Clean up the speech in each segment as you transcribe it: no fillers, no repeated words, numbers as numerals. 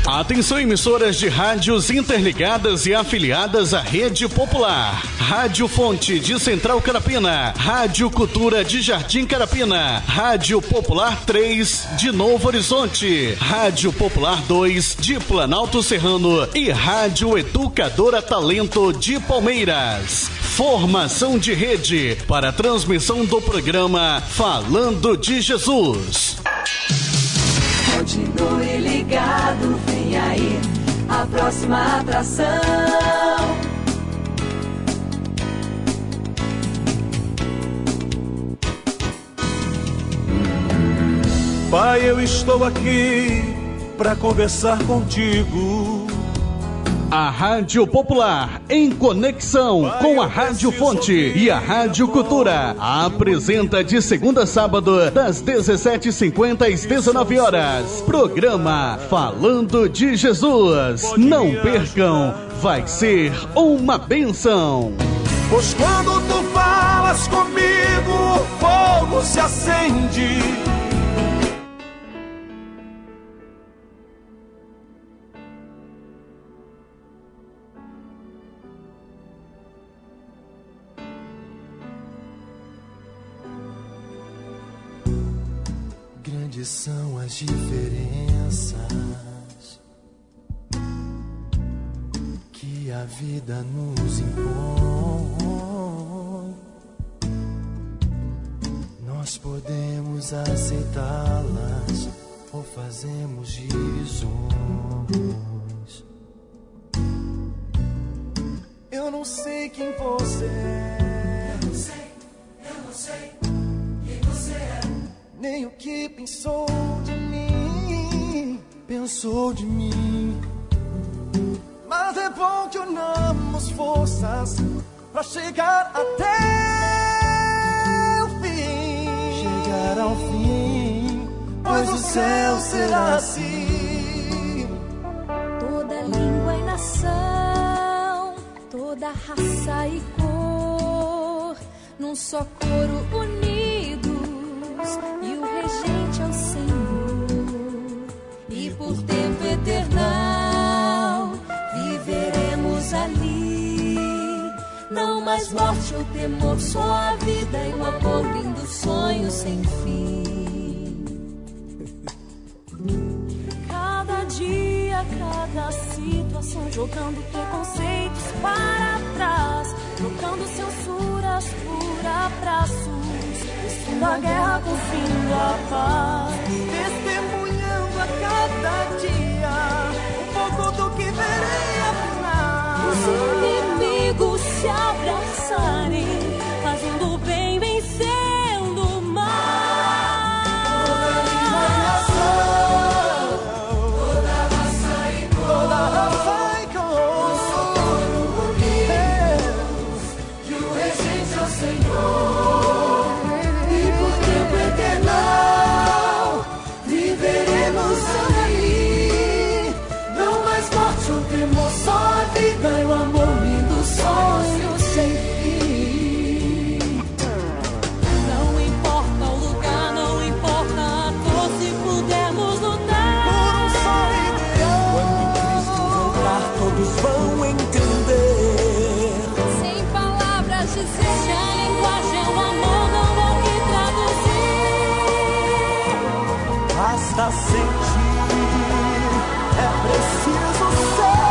Atenção, emissoras de rádios interligadas e afiliadas à Rede Popular. Rádio Fonte de Central Carapina, Rádio Cultura de Jardim Carapina, Rádio Popular 3 de Novo Horizonte, Rádio Popular 2 de Planalto Serrano e Rádio Educadora Talento de Palmeiras. Formação de rede para a transmissão do programa Falando de Jesus. Continue ligado, vem aí a próxima atração. Pai, eu estou aqui para conversar contigo. A Rádio Popular, em conexão com a Rádio Fonte e a Rádio Cultura, apresenta de segunda a sábado, das 17h50 às 19 horas, programa Falando de Jesus. Não percam, vai ser uma bênção. Pois quando tu falas comigo, o fogo se acende. Grandes são as diferenças que a vida nos impõe. Nós podemos aceitá-las ou fazemos divisões. Eu não sei quem você é. Eu não sei quem você é. Nem o que pensou de mim, Mas é bom que unamos forças pra chegar até o fim. Chegar ao fim, pois o céu será assim. Toda língua e nação, toda raça e cor, num só coro unidos, e o regente é o Senhor. E por tempo eternal viveremos ali. Não mais morte ou temor, só a vida e o amor, lindo sonho sem fim. Cada dia, cada situação, jogando preconceitos para trás, trocando censuras por abraços, vencendo a guerra com o fim da paz, Testemunhando a cada dia um pouco do que verei afinal. os inimigos se abraçarem, fazendo o bem, vencendo o mal. Toda raça e cor, unidos, e o regente é o Senhor. E por tempo eternal viveremos ali. Não mais morte ou temor, só a vida e o amor, lindo sonho sem fim. Não importa o lugar, não importa a cor, se pudermos lutar Por um só ideal. Quando Cristo voltar, todos vão entender. sem palavras dizer. Se a linguagem é o amor, não há o que traduzir. Basta sentir, é preciso sentir.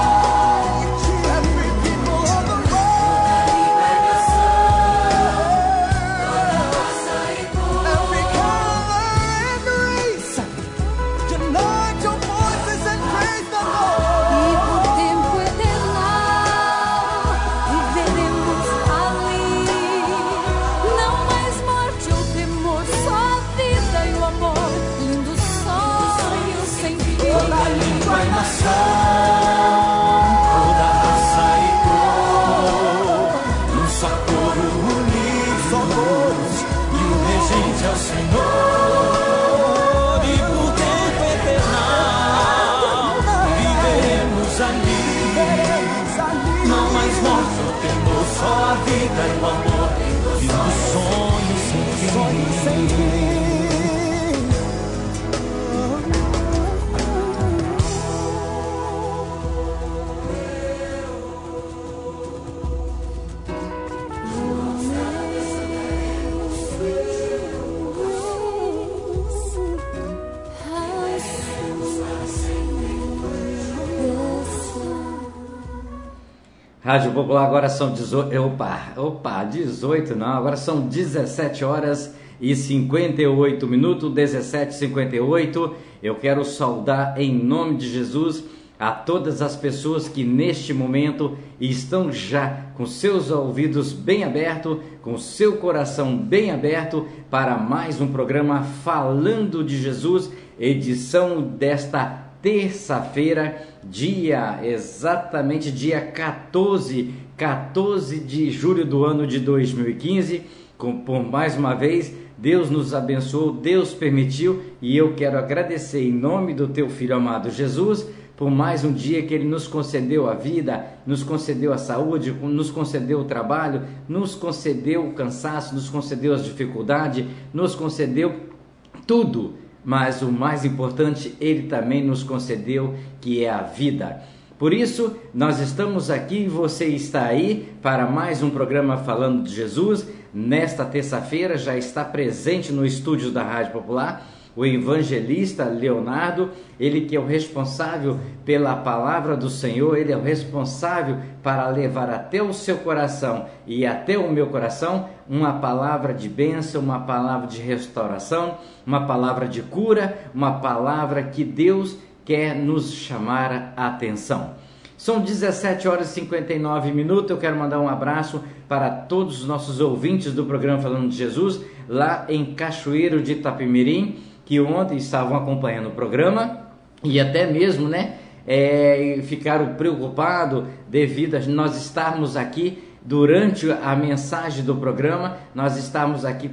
Every people on the every color and race, unite your voices and praise the E Lord. por tempo eternal viveremos ali. Não mais morte ou temor, só a vida e o amor, lindo sonho Rádio Popular, agora são 18... 18 não, agora são 17 horas e 58 minutos, 17h58. Eu quero saudar em nome de Jesus a todas as pessoas que neste momento estão já com seus ouvidos bem abertos, com seu coração bem aberto para mais um programa Falando de Jesus, edição desta terça-feira, exatamente dia 14 de julho do ano de 2015, por mais uma vez, Deus nos abençoou, Deus permitiu, e eu quero agradecer em nome do teu Filho amado Jesus, por mais um dia que Ele nos concedeu a vida, nos concedeu a saúde, nos concedeu o trabalho, nos concedeu o cansaço, nos concedeu as dificuldades, nos concedeu tudo. Mas o mais importante, Ele também nos concedeu, que é a vida. Por isso, nós estamos aqui, você está aí para mais um programa Falando de Jesus. Nesta terça-feira já está presente no estúdio da Rádio Popular o evangelista Leonardo, ele que é o responsável pela palavra do Senhor, ele é o responsável para levar até o seu coração e até o meu coração uma palavra de bênção, uma palavra de restauração, uma palavra de cura, uma palavra que Deus quer nos chamar a atenção. São 17 horas e 59 minutos, eu quero mandar um abraço para todos os nossos ouvintes do programa Falando de Jesus, lá em Cachoeiro de Itapemirim, que ontem estavam acompanhando o programa e até mesmo, ficaram preocupados devido a nós estarmos aqui durante a mensagem do programa, nós estamos aqui,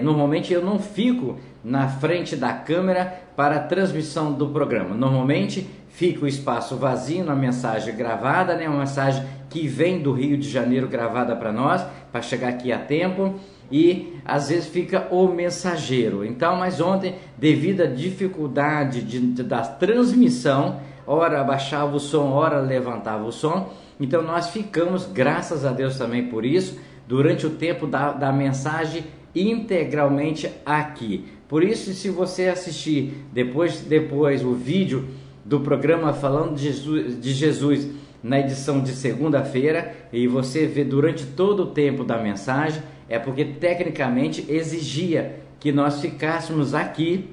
normalmente eu não fico na frente da câmera para a transmissão do programa, normalmente fica o espaço vazio na mensagem gravada, uma mensagem que vem do Rio de Janeiro gravada para nós, para chegar aqui a tempo, e às vezes fica o mensageiro. Então, mas ontem, devido à dificuldade da transmissão, ora abaixava o som, ora levantava o som, então nós ficamos, graças a Deus também por isso, durante o tempo da mensagem integralmente aqui. Por isso, se você assistir depois o vídeo do programa Falando de Jesus na edição de segunda-feira, e você vê durante todo o tempo da mensagem, é porque tecnicamente exigia que nós ficássemos aqui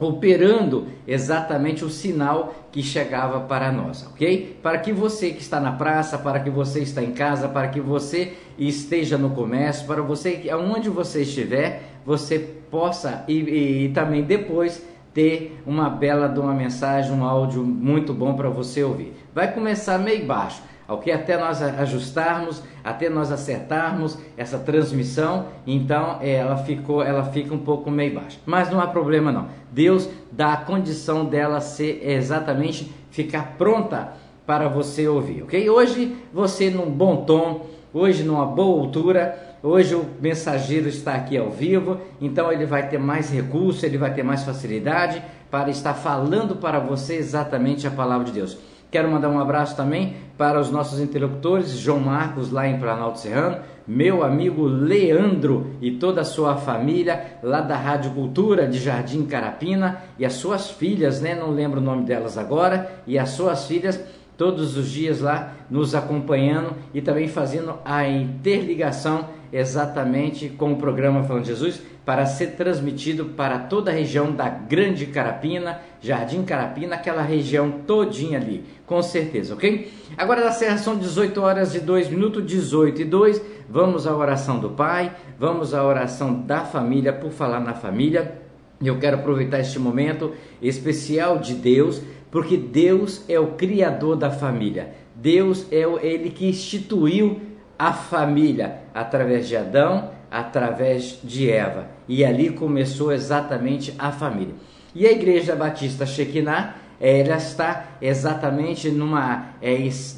operando exatamente o sinal que chegava para nós, ok? Para que você que está na praça, para que você está em casa, para que você esteja no comércio, para você, aonde você estiver, você possa e também depois ter uma bela de uma mensagem, um áudio muito bom para você ouvir. Vai começar meio baixo, ok? Até nós ajustarmos, até nós acertarmos essa transmissão, então ela fica um pouco meio baixa. Mas não há problema não. Deus dá a condição dela ser exatamente, ficar pronta para você ouvir, ok? Hoje você num bom tom, hoje numa boa altura, hoje o mensageiro está aqui ao vivo, então ele vai ter mais recurso, ele vai ter mais facilidade para estar falando para você exatamente a palavra de Deus. Quero mandar um abraço também para os nossos interlocutores, João Marcos lá em Planalto Serrano, meu amigo Leandro e toda a sua família lá da Rádio Cultura de Jardim Carapina e as suas filhas, não lembro o nome delas agora, e as suas filhas todos os dias lá nos acompanhando e também fazendo a interligação exatamente com o programa Falando de Jesus para ser transmitido para toda a região da Grande Carapina, Jardim Carapina, aquela região todinha ali, com certeza, ok? Agora da Serra são 18 horas e 2 minutos, 18 e 2, vamos à oração do Pai, vamos à oração da família, por falar na família. Eu quero aproveitar este momento especial de Deus, porque Deus é o Criador da família, Deus é Ele que instituiu a família através de Adão, através de Eva, e ali começou exatamente a família. E a Igreja Batista Shekinah, ela está exatamente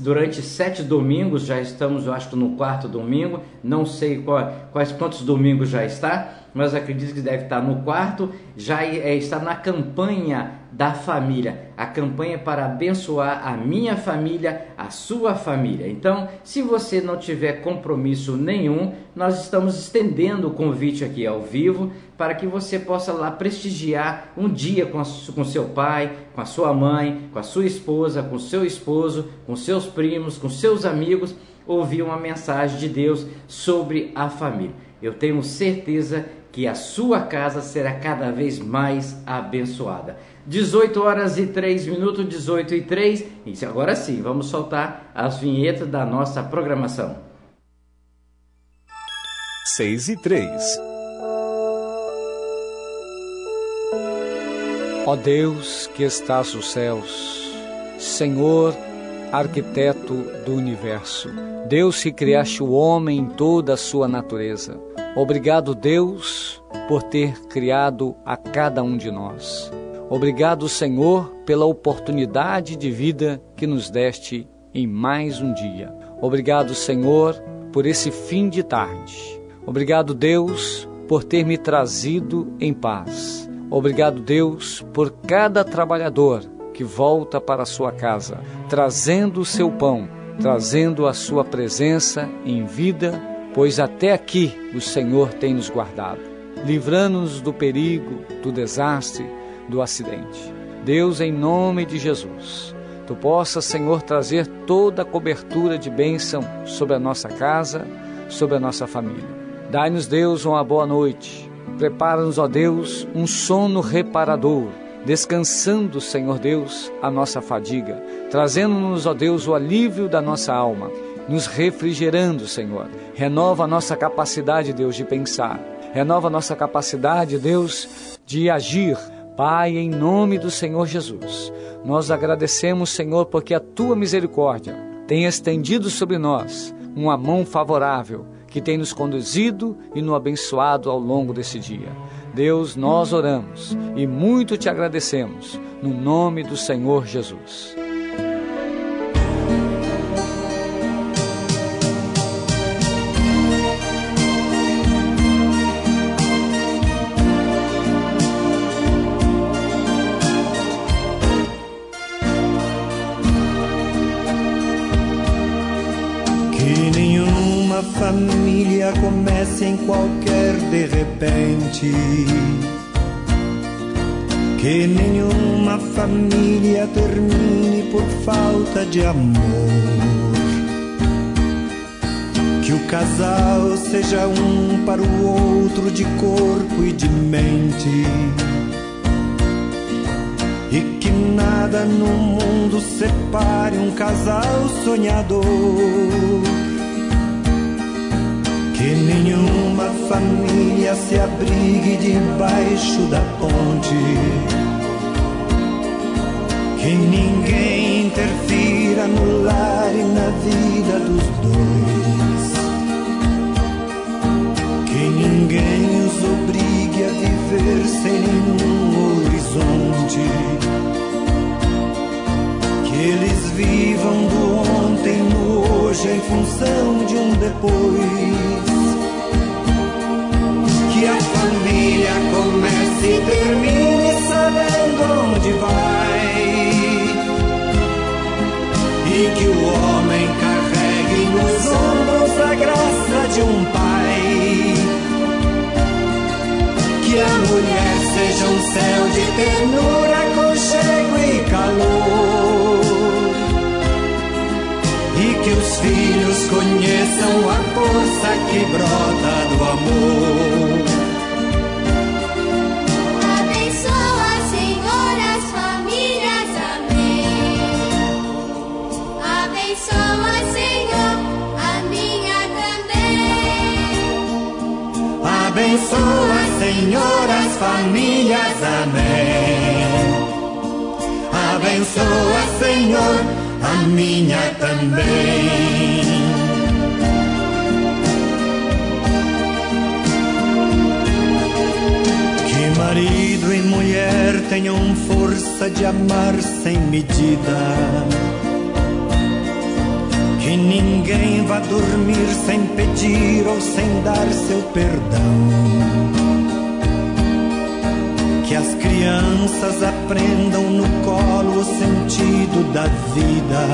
durante 7 domingos, já estamos, eu acho que no 4º domingo, não sei quantos domingos já está, mas acredito que deve estar no 4º, já está na campanha da família, a campanha para abençoar a minha família, a sua família. Então, se você não tiver compromisso nenhum, nós estamos estendendo o convite aqui ao vivo, para que você possa lá prestigiar um dia com seu pai, com a sua mãe, com a sua esposa, com seu esposo, com seus primos, com seus amigos, ouvir uma mensagem de Deus sobre a família. Eu tenho certeza que a sua casa será cada vez mais abençoada. 18h03, 18h03, e agora sim, vamos soltar as vinhetas da nossa programação. 6h03. Ó Deus que estás nos céus, Senhor, arquiteto do universo, Deus que criaste o homem em toda a sua natureza, obrigado, Deus, por ter criado a cada um de nós. Obrigado, Senhor, pela oportunidade de vida que nos deste em mais um dia. Obrigado, Senhor, por esse fim de tarde. Obrigado, Deus, por ter me trazido em paz. Obrigado, Deus, por cada trabalhador que volta para a sua casa, trazendo o seu pão, trazendo a sua presença em vida, pois até aqui o Senhor tem nos guardado, livrando-nos do perigo, do desastre, do acidente. Deus, em nome de Jesus, Tu possas, Senhor, trazer toda a cobertura de bênção sobre a nossa casa, sobre a nossa família. Dai-nos, Deus, uma boa noite. Prepara-nos, ó Deus, um sono reparador, descansando, Senhor Deus, a nossa fadiga, trazendo-nos, ó Deus, o alívio da nossa alma, nos refrigerando, Senhor. Renova a nossa capacidade, Deus, de pensar. Renova a nossa capacidade, Deus, de agir. Pai, em nome do Senhor Jesus, nós agradecemos, Senhor, porque a Tua misericórdia tem estendido sobre nós uma mão favorável, que tem nos conduzido e nos abençoado ao longo desse dia. Deus, nós oramos e muito Te agradecemos, no nome do Senhor Jesus. Família comece em qualquer de repente, que nenhuma família termine por falta de amor, que o casal seja um para o outro de corpo e de mente, e que nada no mundo separe um casal sonhador. Que nenhuma família se abrigue debaixo da ponte, que ninguém interfira no lar e na vida dos dois, que ninguém os obrigue a viver sem nenhum horizonte, que eles vivam do ontem no hoje em função de um depois. Que a família comece e termine sabendo onde vai, e que o homem carregue nos ombros a graça de um pai, que a mulher seja um céu de ternura, aconchego e calor, e que os filhos conheçam a força que brota do amor. Abençoa, Senhor, as famílias, amém. Abençoa, Senhor, a minha também. Abençoa, Senhor, as famílias, amém. Abençoa, Senhor, a minha também. Que marido e mulher tenham força de amar sem medida, que ninguém vá dormir sem pedir ou sem dar seu perdão, que as crianças aprendam no colo o sentido da vida,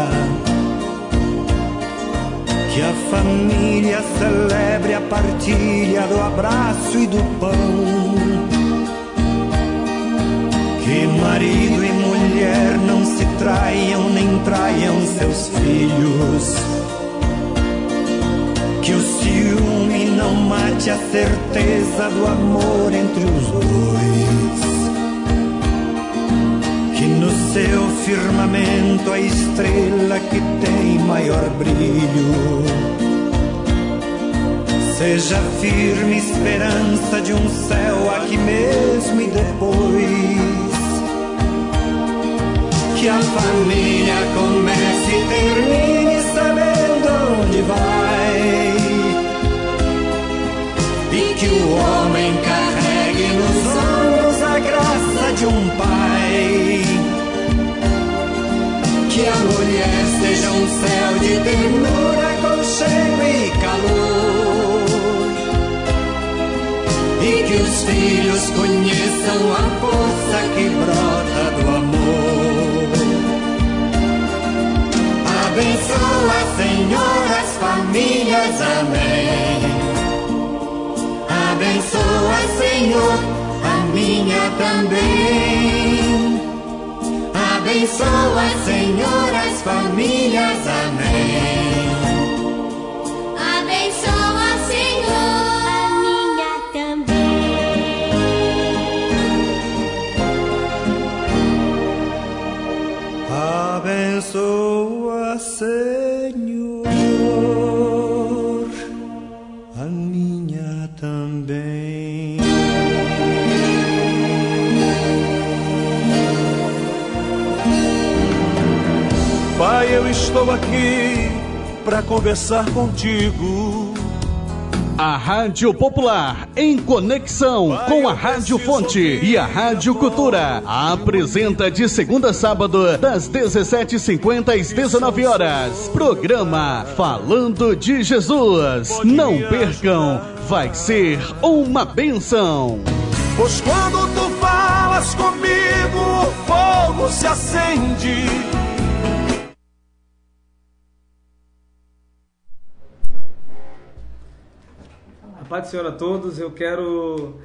que a família celebre a partilha do abraço e do pão, que marido e mulher não se traiam nem traiam seus filhos, ciúme não mate a certeza do amor entre os dois. Que no seu firmamento a estrela que tem maior brilho seja firme esperança de um céu aqui mesmo e depois. Que a família comece e termine sabendo onde vai, e que o homem carregue nos ombros a graça de um pai. Que a mulher seja um céu de ternura, aconchego e calor, e que os filhos conheçam a força que brota do amor. Abençoa, Senhor, as famílias, amém. Abençoa, Senhor, a minha também. Abençoa, Senhor, as famílias, amém. Abençoa, Senhor, a minha também. Abençoa, Senhor, a minha também. Pai, eu estou aqui para conversar contigo. A Rádio Popular, em conexão com a Rádio Fonte e a Rádio Cultura, apresenta de segunda a sábado, das 17h50 às 19 horas, programa Falando de Jesus. Não percam, vai ser uma bênção. Pois quando tu falas comigo, o fogo se acende. Paz do Senhor a todos. Eu quero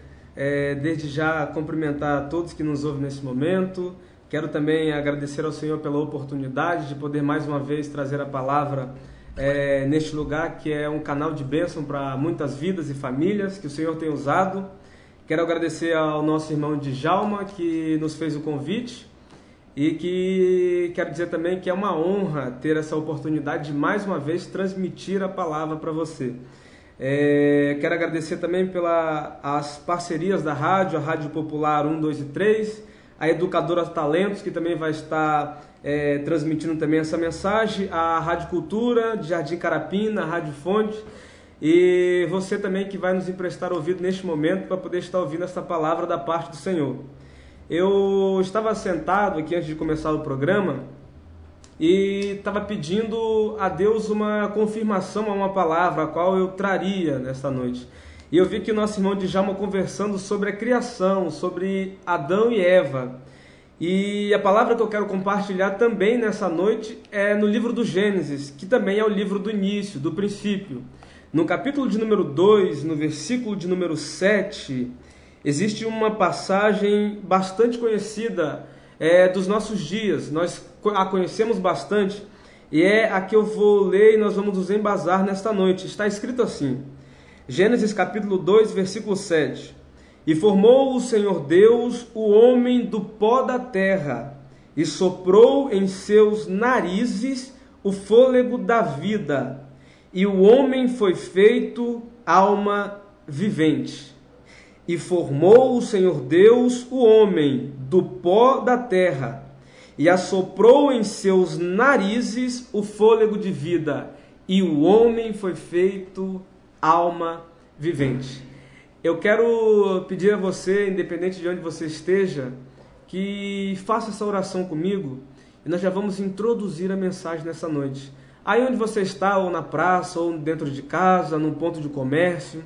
desde já cumprimentar a todos que nos ouvem nesse momento. Quero também agradecer ao Senhor pela oportunidade de poder mais uma vez trazer a palavra neste lugar, que é um canal de bênção para muitas vidas e famílias que o Senhor tem usado. Quero agradecer ao nosso irmão Djalma, que nos fez o convite, e que quero dizer também que é uma honra ter essa oportunidade de mais uma vez transmitir a palavra para você. Quero agradecer também pelas parcerias da rádio, a Rádio Popular 1, 2 e 3, a Educadora Talentos, que também vai estar transmitindo também essa mensagem, a Rádio Cultura de Jardim Carapina, a Rádio Fonte, e você também que vai nos emprestar ouvido neste momento para poder estar ouvindo essa palavra da parte do Senhor. Eu estava sentado aqui antes de começar o programa e estava pedindo a Deus uma confirmação a uma palavra a qual eu traria nesta noite. E eu vi que o nosso irmão Djalma conversando sobre a criação, sobre Adão e Eva. E a palavra que eu quero compartilhar também nessa noite é no livro do Gênesis, que também é o livro do início, do princípio. No capítulo de número 2, no versículo de número 7, existe uma passagem bastante conhecida dos nossos dias. Nós a conhecemos bastante, e é a que eu vou ler e nós vamos nos embasar nesta noite. Está escrito assim, Gênesis capítulo 2, versículo 7. E formou o Senhor Deus o homem do pó da terra, e soprou em seus narizes o fôlego da vida, e o homem foi feito alma vivente. E formou o Senhor Deus o homem do pó da terra, e assoprou em seus narizes o fôlego de vida, e o homem foi feito alma vivente. Eu quero pedir a você, independente de onde você esteja, que faça essa oração comigo, e nós já vamos introduzir a mensagem nessa noite. Aí onde você está, ou na praça, ou dentro de casa, num ponto de comércio,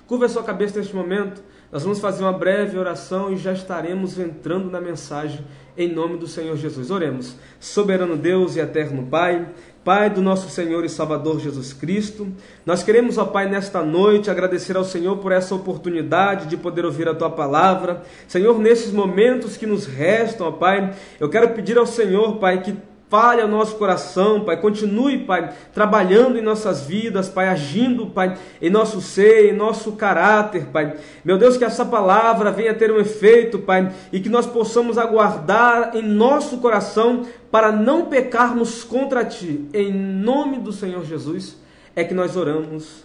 curva a sua cabeça neste momento. Nós vamos fazer uma breve oração e já estaremos entrando na mensagem em nome do Senhor Jesus. Oremos. Soberano Deus e eterno Pai, Pai do nosso Senhor e Salvador Jesus Cristo, nós queremos, ó Pai, nesta noite agradecer ao Senhor por essa oportunidade de poder ouvir a Tua Palavra. Senhor, nesses momentos que nos restam, ó Pai, eu quero pedir ao Senhor, Pai, que fale ao nosso coração, Pai. Continue, Pai, trabalhando em nossas vidas, Pai, agindo, Pai, em nosso ser, em nosso caráter, Pai. Meu Deus, que essa palavra venha ter um efeito, Pai, e que nós possamos aguardar em nosso coração para não pecarmos contra Ti. Em nome do Senhor Jesus é que nós oramos.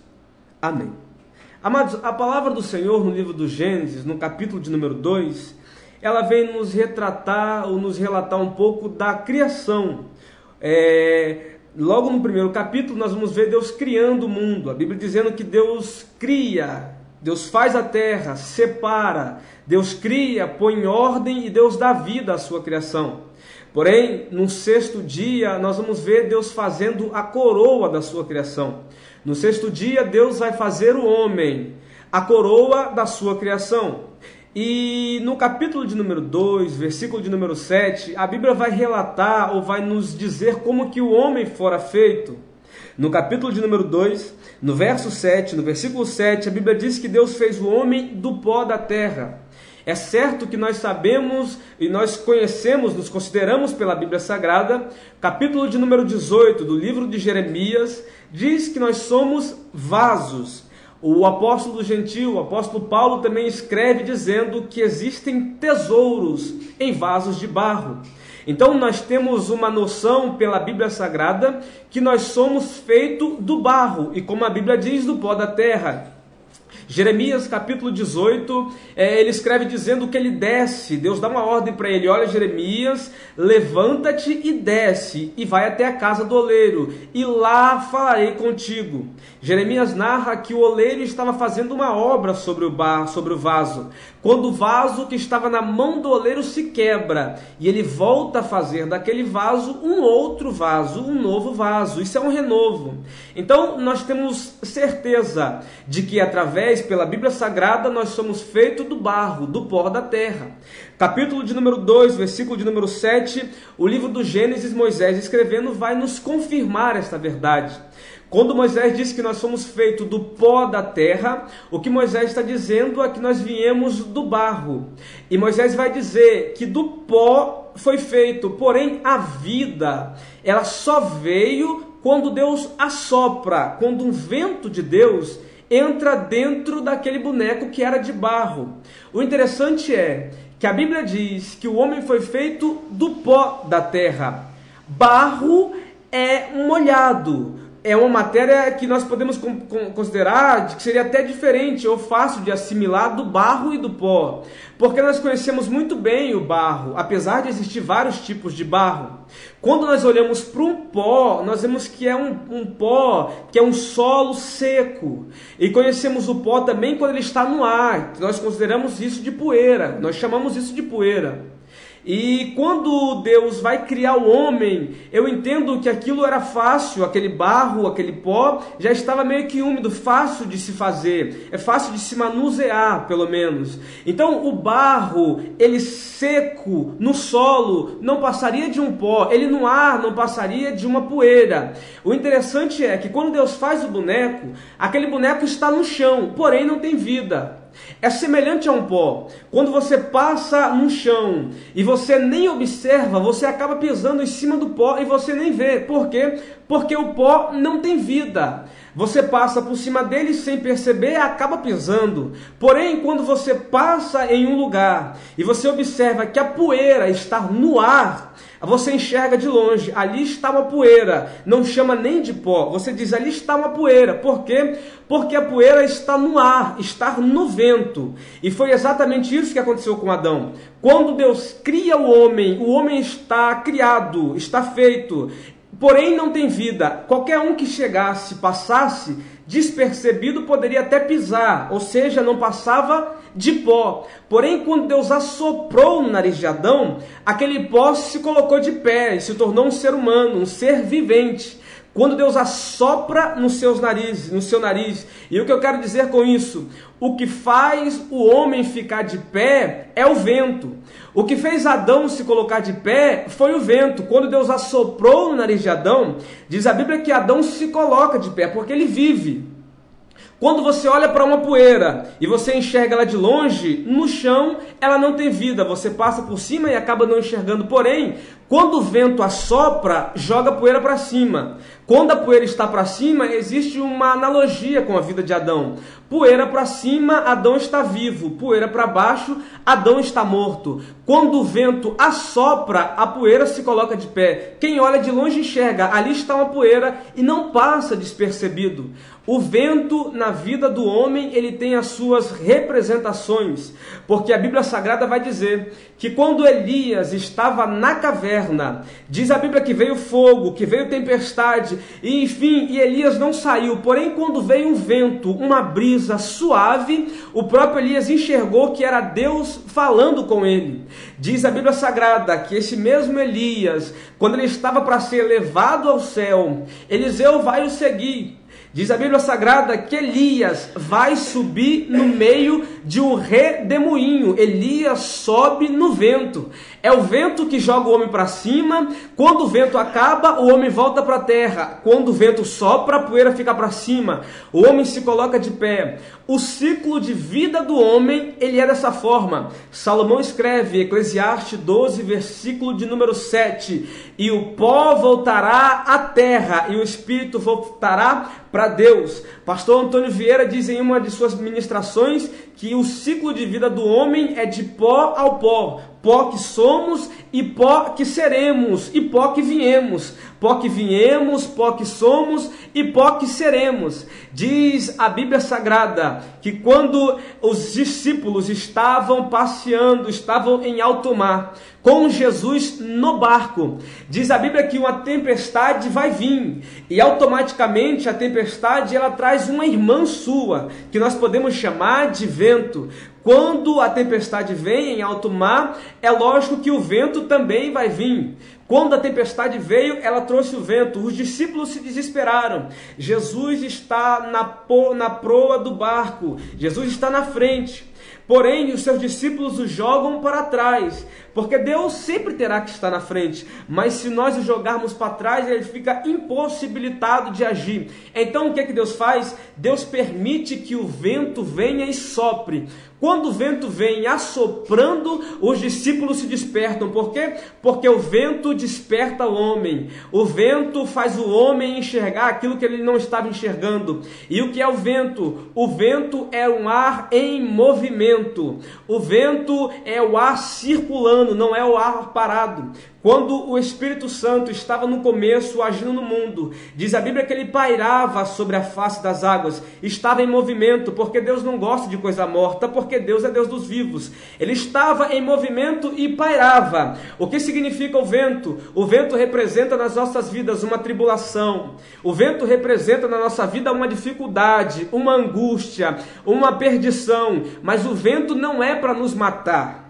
Amém. Amados, a palavra do Senhor no livro do Gênesis, no capítulo de número 2, ela vem nos retratar ou nos relatar um pouco da criação. Logo no primeiro capítulo nós vamos ver Deus criando o mundo. A Bíblia dizendo que Deus cria, Deus faz a terra, separa, Deus cria, põe em ordem e Deus dá vida à sua criação. Porém, no sexto dia nós vamos ver Deus fazendo a coroa da sua criação. No sexto dia Deus vai fazer o homem, a coroa da sua criação. E no capítulo de número 2, versículo de número 7, a Bíblia vai relatar ou vai nos dizer como que o homem fora feito. No capítulo de número 2, no verso 7, no versículo 7, a Bíblia diz que Deus fez o homem do pó da terra. É certo que nós sabemos e nós conhecemos, nos consideramos pela Bíblia Sagrada, capítulo de número 18 do livro de Jeremias, diz que nós somos vasos. O apóstolo gentil, o apóstolo Paulo também escreve dizendo que existem tesouros em vasos de barro. Então nós temos uma noção pela Bíblia Sagrada que nós somos feitos do barro e, como a Bíblia diz, do pó da terra. Jeremias capítulo 18, ele escreve dizendo que ele desce, Deus dá uma ordem para ele: olha, Jeremias, levanta-te e desce, e vai até a casa do oleiro, e lá falarei contigo. Jeremias narra que o oleiro estava fazendo uma obra sobre o vaso, quando o vaso que estava na mão do oleiro se quebra, e ele volta a fazer daquele vaso um outro vaso, um novo vaso. Isso é um renovo. Então nós temos certeza de que através, pela Bíblia Sagrada, nós somos feitos do barro, do pó da terra. Capítulo de número 2, versículo de número 7, o livro do Gênesis, Moisés escrevendo, vai nos confirmar esta verdade. Quando Moisés diz que nós somos feitos do pó da terra, o que Moisés está dizendo é que nós viemos do barro. E Moisés vai dizer que do pó foi feito, porém a vida, ela só veio quando Deus assopra, quando um vento de Deus entra dentro daquele boneco que era de barro. O interessante é que a Bíblia diz que o homem foi feito do pó da terra. Barro é molhado. É uma matéria que nós podemos considerar que seria até diferente ou fácil de assimilar do barro e do pó, porque nós conhecemos muito bem o barro, apesar de existir vários tipos de barro. Quando nós olhamos para um pó, nós vemos que é um pó, que é um solo seco, e conhecemos o pó também quando ele está no ar. Nós consideramos isso de poeira, nós chamamos isso de poeira. E quando Deus vai criar o homem, eu entendo que aquilo era fácil, aquele barro, aquele pó, já estava meio que úmido, fácil de se fazer, é fácil de se manusear, pelo menos. Então o barro, ele seco no solo, não passaria de um pó, ele no ar não passaria de uma poeira. O interessante é que quando Deus faz o boneco, aquele boneco está no chão, porém não tem vida. É semelhante a um pó. Quando você passa no chão e você nem observa, você acaba pisando em cima do pó e você nem vê. Por quê? Porque o pó não tem vida. Você passa por cima dele sem perceber e acaba pisando. Porém, quando você passa em um lugar e você observa que a poeira está no ar, você enxerga de longe, ali está uma poeira, não chama nem de pó, você diz, ali está uma poeira. Por quê? Porque a poeira está no ar, está no vento. E foi exatamente isso que aconteceu com Adão. Quando Deus cria o homem está criado, está feito, porém não tem vida. Qualquer um que chegasse, passasse despercebido, poderia até pisar, ou seja, não passava de pó. Porém, quando Deus assoprou no nariz de Adão, aquele pó se colocou de pé e se tornou um ser humano, um ser vivente. Quando Deus assopra no seu nariz, e o que eu quero dizer com isso? O que faz o homem ficar de pé é o vento. O que fez Adão se colocar de pé foi o vento. Quando Deus assoprou no nariz de Adão, diz a Bíblia que Adão se coloca de pé, porque ele vive. Quando você olha para uma poeira e você enxerga ela de longe, no chão ela não tem vida, você passa por cima e acaba não enxergando. Porém, quando o vento assopra, joga a poeira para cima. Quando a poeira está para cima, existe uma analogia com a vida de Adão. Poeira para cima, Adão está vivo. Poeira para baixo, Adão está morto. Quando o vento assopra, a poeira se coloca de pé. Quem olha de longe enxerga, ali está uma poeira e não passa despercebido. O vento na vida do homem, ele tem as suas representações, porque a Bíblia Sagrada vai dizer que quando Elias estava na caverna, diz a Bíblia que veio fogo, que veio tempestade, e enfim, e Elias não saiu. Porém, quando veio um vento, uma brisa suave, o próprio Elias enxergou que era Deus falando com ele. Diz a Bíblia Sagrada que esse mesmo Elias, quando ele estava para ser levado ao céu, Eliseu vai o seguir. Diz a Bíblia Sagrada que Elias vai subir no meio de um redemoinho. Elias sobe no vento. É o vento que joga o homem para cima. Quando o vento acaba, o homem volta para a terra. Quando o vento sopra, a poeira fica para cima. O homem se coloca de pé. O ciclo de vida do homem, ele é dessa forma. Salomão escreve, Eclesiastes 12, versículo de número 7. E o pó voltará à terra, e o espírito voltará para Deus. Pastor Antônio Vieira diz em uma de suas ministrações que o ciclo de vida do homem é de pó ao pó. Pó que somos e pó que seremos, e pó que viemos. Pó que viemos, pó que somos e pó que seremos. Diz a Bíblia Sagrada que quando os discípulos estavam passeando, estavam em alto mar, com Jesus no barco, diz a Bíblia que uma tempestade vai vir, e automaticamente a tempestade ela traz uma irmã sua, que nós podemos chamar de vento. Quando a tempestade vem em alto mar, é lógico que o vento também vai vir. Quando a tempestade veio, ela trouxe o vento. Os discípulos se desesperaram. Jesus está na proa do barco. Jesus está na frente. Porém, os seus discípulos o jogam para trás, porque Deus sempre terá que estar na frente, mas se nós o jogarmos para trás, ele fica impossibilitado de agir. Então o que Deus faz? Deus permite que o vento venha e sopre. Quando o vento vem assoprando, os discípulos se despertam. Por quê? Porque o vento desperta o homem. O vento faz o homem enxergar aquilo que ele não estava enxergando. E o que é o vento? O vento é um ar em movimento. O vento é o ar circulando, não é o ar parado. Quando o Espírito Santo estava no começo agindo no mundo, diz a Bíblia que ele pairava sobre a face das águas, estava em movimento, porque Deus não gosta de coisa morta, porque Deus é Deus dos vivos. Ele estava em movimento e pairava. O que significa o vento? O vento representa nas nossas vidas uma tribulação. O vento representa na nossa vida uma dificuldade, uma angústia, uma perdição. Mas o vento não é para nos matar.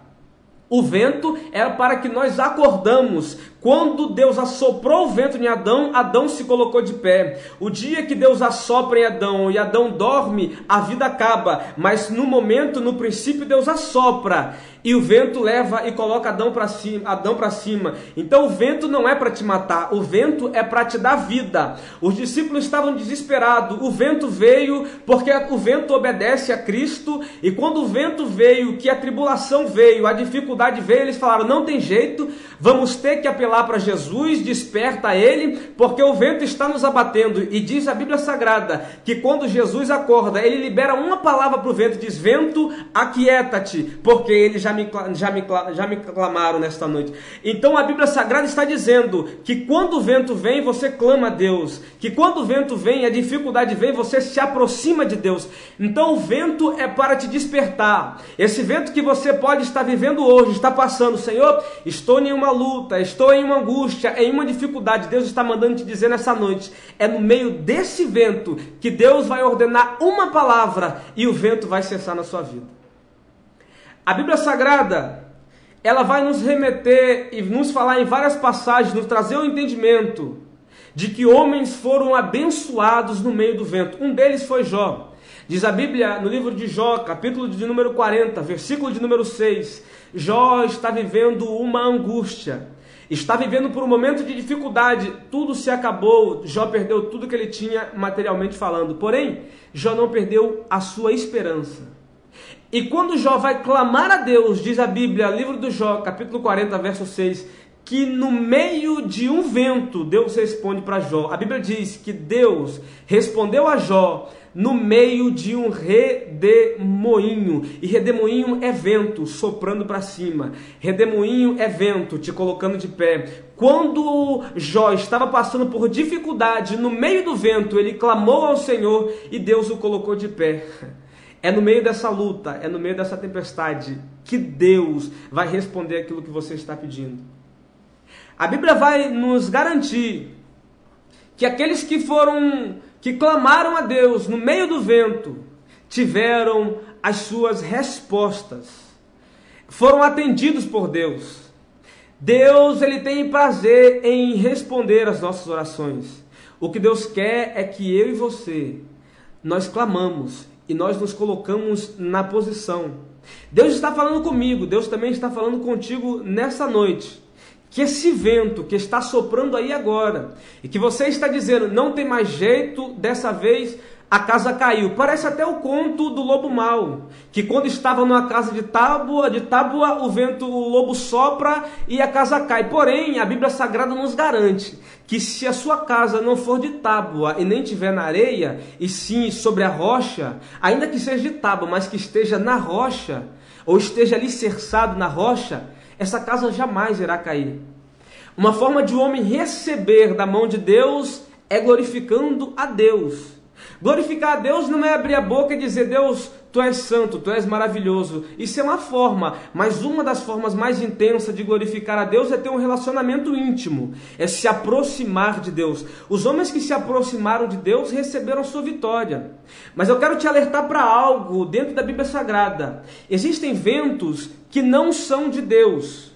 O vento era para que nós acordamos. Quando Deus assoprou o vento em Adão, Adão se colocou de pé. O dia que Deus assopra em Adão e Adão dorme, a vida acaba. Mas no momento, no princípio, Deus assopra e o vento leva e coloca Adão para cima. Então o vento não é para te matar, o vento é para te dar vida. Os discípulos estavam desesperados. O vento veio porque o vento obedece a Cristo, e quando o vento veio, que a tribulação veio, a dificuldade veio, eles falaram: não tem jeito, vamos ter que apelar para Jesus, desperta ele, porque o vento está nos abatendo. E diz a Bíblia Sagrada que quando Jesus acorda, ele libera uma palavra para o vento, diz: vento, aquieta-te, porque eles já me clamaram nesta noite. Então a Bíblia Sagrada está dizendo que quando o vento vem, você clama a Deus, que quando o vento vem, a dificuldade vem, você se aproxima de Deus. Então o vento é para te despertar. Esse vento que você pode estar vivendo hoje, está passando: Senhor, estou em uma luta, estou em uma angústia, em uma dificuldade. Deus está mandando te dizer nessa noite, é no meio desse vento que Deus vai ordenar uma palavra e o vento vai cessar na sua vida. A Bíblia Sagrada, ela vai nos remeter e nos falar em várias passagens, nos trazer o entendimento de que homens foram abençoados no meio do vento. Um deles foi Jó. Diz a Bíblia no livro de Jó, capítulo de número 40, versículo de número 6, Jó está vivendo uma angústia. está vivendo por um momento de dificuldade, tudo se acabou, Jó perdeu tudo que ele tinha materialmente falando. Porém, Jó não perdeu a sua esperança. E quando Jó vai clamar a Deus, diz a Bíblia, livro do Jó, capítulo 40, verso 6, que no meio de um vento Deus responde para Jó. A Bíblia diz que Deus respondeu a Jó no meio de um redemoinho. E redemoinho é vento soprando para cima. Redemoinho é vento te colocando de pé. Quando Jó estava passando por dificuldade, no meio do vento, ele clamou ao Senhor e Deus o colocou de pé. É no meio dessa luta, é no meio dessa tempestade que Deus vai responder aquilo que você está pedindo. A Bíblia vai nos garantir que aqueles que clamaram a Deus no meio do vento, tiveram as suas respostas, foram atendidos por Deus. Deus, ele tem prazer em responder as nossas orações. O que Deus quer é que eu e você, nós clamamos e nós nos colocamos na posição. Deus está falando comigo, Deus também está falando contigo nessa noite. Que esse vento que está soprando aí agora, e que você está dizendo, não tem mais jeito, dessa vez a casa caiu. Parece até o conto do lobo mau, que quando estava numa casa de tábua, o lobo sopra e a casa cai. Porém, a Bíblia Sagrada nos garante que se a sua casa não for de tábua e nem estiver na areia, e sim sobre a rocha, ainda que seja de tábua, mas que esteja na rocha, ou esteja alicerçado na rocha, essa casa jamais irá cair. Uma forma de o homem receber da mão de Deus é glorificando a Deus. Glorificar a Deus não é abrir a boca e dizer, Deus, Tu és santo, Tu és maravilhoso. Isso é uma forma, mas uma das formas mais intensas de glorificar a Deus é ter um relacionamento íntimo, é se aproximar de Deus. Os homens que se aproximaram de Deus receberam sua vitória. Mas eu quero te alertar para algo dentro da Bíblia Sagrada. Existem ventos que não são de Deus.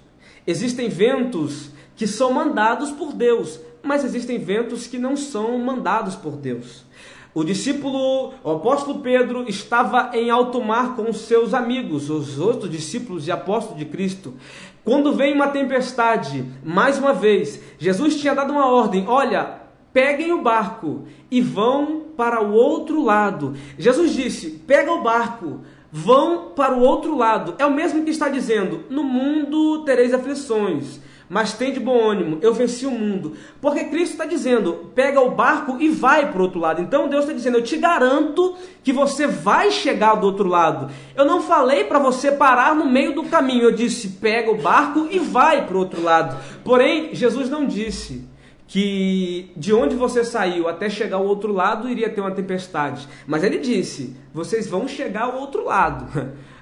Existem ventos que são mandados por Deus, mas existem ventos que não são mandados por Deus. O apóstolo Pedro estava em alto mar com os seus amigos, os outros discípulos e apóstolos de Cristo. Quando veio uma tempestade, mais uma vez, Jesus tinha dado uma ordem, olha, peguem o barco e vão para o outro lado. Jesus disse, pega o barco, vão para o outro lado. É o mesmo que está dizendo, no mundo tereis aflições, mas tem de bom ânimo, eu venci o mundo. Porque Cristo está dizendo, pega o barco e vai para o outro lado. Então Deus está dizendo, eu te garanto que você vai chegar do outro lado. Eu não falei para você parar no meio do caminho, eu disse, pega o barco e vai para o outro lado. Porém, Jesus não disse que de onde você saiu até chegar ao outro lado iria ter uma tempestade. Mas ele disse, vocês vão chegar ao outro lado.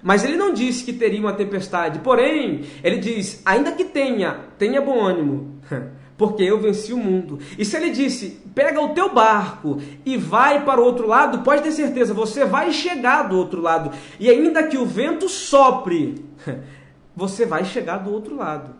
Mas ele não disse que teria uma tempestade. Porém, ele diz, ainda que tenha bom ânimo, porque eu venci o mundo. E se ele disse, pega o teu barco e vai para o outro lado, pode ter certeza, você vai chegar do outro lado. E ainda que o vento sopre, você vai chegar do outro lado.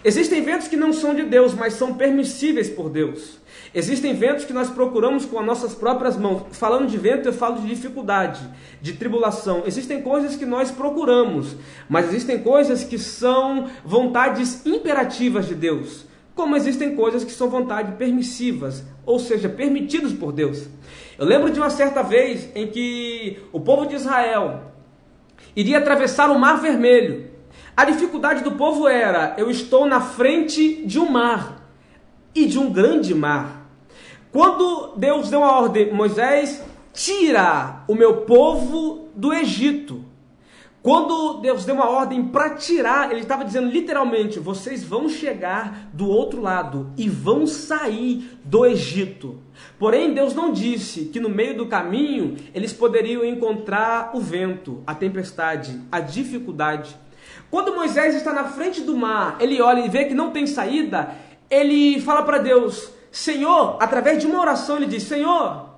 Existem ventos que não são de Deus, mas são permissíveis por Deus. Existem ventos que nós procuramos com as nossas próprias mãos. Falando de vento, eu falo de dificuldade, de tribulação. Existem coisas que nós procuramos, mas existem coisas que são vontades imperativas de Deus. Como existem coisas que são vontades permissivas, ou seja, permitidas por Deus. Eu lembro de uma certa vez em que o povo de Israel iria atravessar o Mar Vermelho. A dificuldade do povo era, eu estou na frente de um mar, e de um grande mar. Quando Deus deu a ordem, Moisés, tira o meu povo do Egito. Quando Deus deu uma ordem para tirar, ele estava dizendo literalmente, vocês vão chegar do outro lado e vão sair do Egito. Porém, Deus não disse que no meio do caminho eles poderiam encontrar o vento, a tempestade, a dificuldade. Quando Moisés está na frente do mar, ele olha e vê que não tem saída, ele fala para Deus, Senhor, através de uma oração ele diz, Senhor,